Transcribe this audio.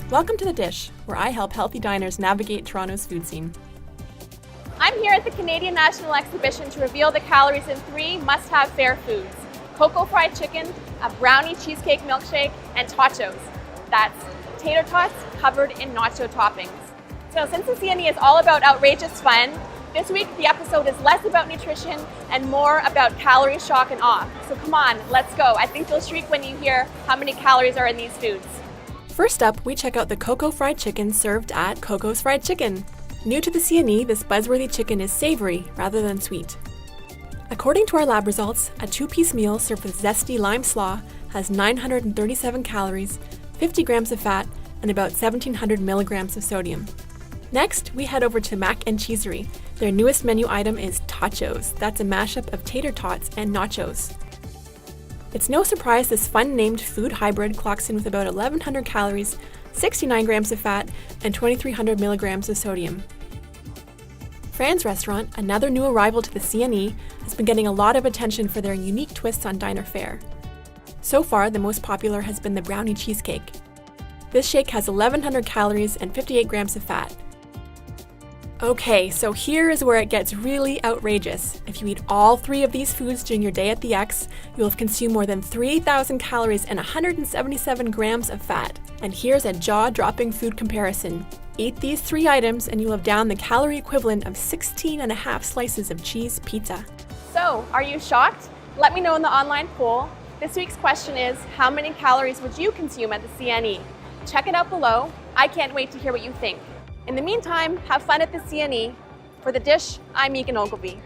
Welcome to The Dish, where I help healthy diners navigate Toronto's food scene. I'm here at the Canadian National Exhibition to reveal the calories in 3 must-have fare foods: cocoa fried chicken, a brownie cheesecake milkshake, and tachos. That's tater tots covered in nacho toppings. So since the CNE is all about outrageous fun, this week the episode is less about nutrition and more about calorie shock and awe. So come on, let's go. I think you'll shriek when you hear how many calories are in these foods. First up, we check out the cocoa fried chicken served at Cocos Fried Chicken. New to the CNE, this buzzworthy chicken is savory rather than sweet. According to our lab results, a 2-piece meal served with zesty lime slaw has 937 calories, 50 grams of fat, and about 1,700 milligrams of sodium. Next, we head over to Mac and Cheesery. Their newest menu item is tachos. That's a mashup of tater tots and nachos. It's no surprise this fun-named food hybrid clocks in with about 1,100 calories, 69 grams of fat, and 2,300 milligrams of sodium. Franz Restaurant, another new arrival to the CNE, has been getting a lot of attention for their unique twists on diner fare. So far, the most popular has been the brownie cheesecake. This shake has 1,100 calories and 58 grams of fat. Okay, so here is where it gets really outrageous. If you eat all 3 of these foods during your day at the X, you will have consumed more than 3,000 calories and 177 grams of fat. And here's a jaw-dropping food comparison. Eat these 3 items and you'll have down the calorie equivalent of 16.5 slices of cheese pizza. So, are you shocked? Let me know in the online poll. This week's question is, how many calories would you consume at the CNE? Check it out below. I can't wait to hear what you think. In the meantime, have fun at the CNE. For The Dish, I'm Ogilvie.